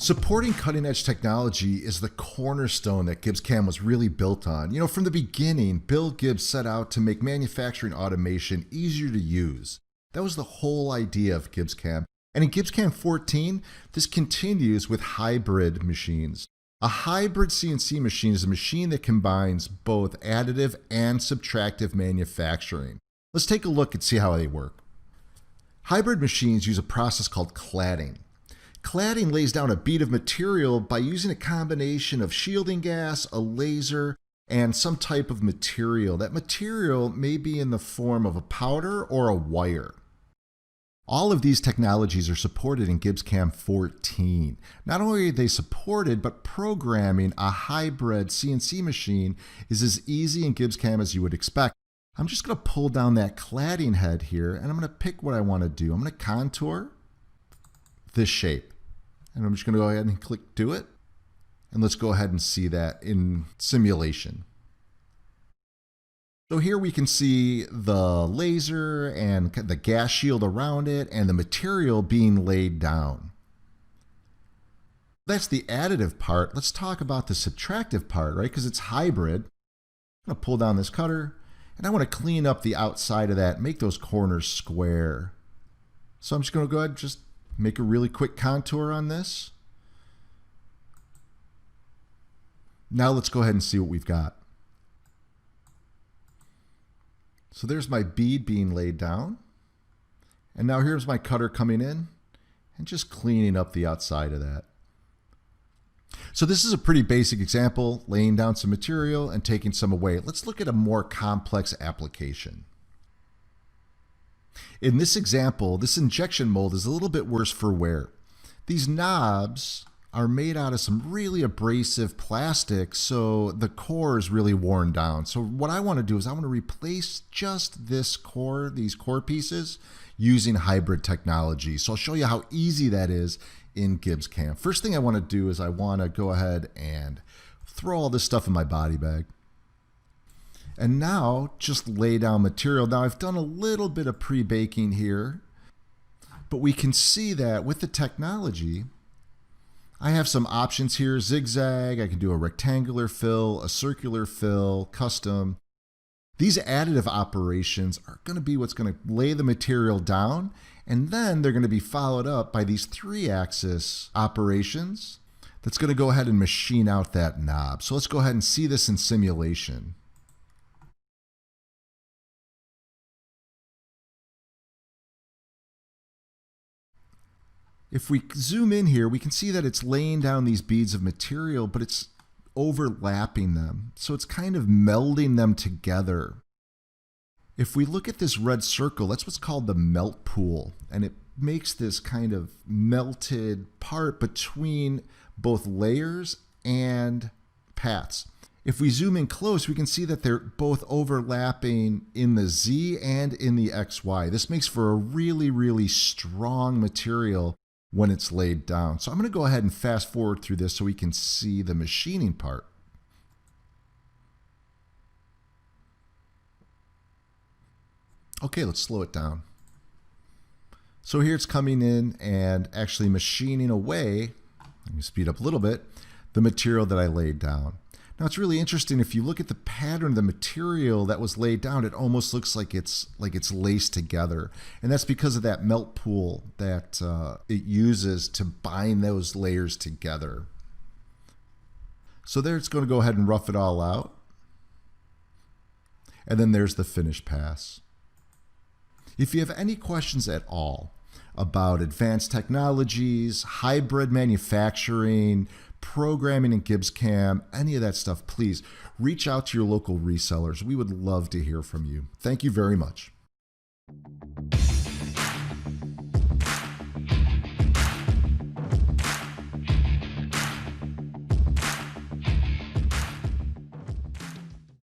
Supporting cutting-edge technology is the cornerstone that GibbsCAM was really built on. From the beginning, Bill Gibbs set out to make manufacturing automation easier to use. That was the whole idea of GibbsCAM. And in GibbsCAM 14, this continues with hybrid machines. A hybrid CNC machine is a machine that combines both additive and subtractive manufacturing. Let's take a look and see how they work. Hybrid machines use a process called cladding. Cladding lays down a bead of material by using a combination of shielding gas, a laser, and some type of material. That material may be in the form of a powder or a wire. All of these technologies are supported in GibbsCAM 14. Not only are they supported, but programming a hybrid CNC machine is as easy in GibbsCAM as you would expect. I'm just going to pull down that cladding head here, and I'm going to pick what I want to do. I'm going to contour this shape. And I'm just going to go ahead and click Do It. And let's go ahead and see that in simulation. So here we can see the laser and the gas shield around it and the material being laid down. That's the additive part. Let's talk about the subtractive part, right? Because it's hybrid. I'm going to pull down this cutter and I want to clean up the outside of that, make those corners square. So I'm just going to go ahead and just make a really quick contour on this. Now let's go ahead and see what we've got. So there's my bead being laid down. And now here's my cutter coming in and just cleaning up the outside of that. So this is a pretty basic example, laying down some material and taking some away. Let's look at a more complex application. In this example, this injection mold is a little bit worse for wear. These knobs are made out of some really abrasive plastic, so the core is really worn down. So what I want to do is I want to replace just this core, these core pieces, using hybrid technology. So I'll show you how easy that is in GibbsCAM. First thing I want to do is I want to go ahead and throw all this stuff in my body bag. And now just lay down material. Now I've done a little bit of pre-baking here, but we can see that with the technology, I have some options here, zigzag, I can do a rectangular fill, a circular fill, custom. These additive operations are going to be what's going to lay the material down, and then they're going to be followed up by these 3-axis operations that's going to go ahead and machine out that knob. So let's go ahead and see this in simulation. If we zoom in here, we can see that it's laying down these beads of material, but it's overlapping them. So it's kind of melding them together. If we look at this red circle, that's what's called the melt pool. And it makes this kind of melted part between both layers and paths. If we zoom in close, we can see that they're both overlapping in the Z and in the XY. This makes for a really, really strong material when it's laid down. So I'm going to go ahead and fast forward through this so we can see the machining part. Okay, let's slow it down. So here it's coming in and actually machining away, let me speed up a little bit, the material that I laid down. Now it's really interesting, if you look at the pattern of the material that was laid down, it almost looks like it's laced together. And that's because of that melt pool that it uses to bind those layers together. So there it's going to go ahead and rough it all out. And then there's the finished pass. If you have any questions at all about advanced technologies, hybrid manufacturing, programming in GibbsCAM, any of that stuff, please reach out to your local resellers. We would love to hear from you. Thank you very much.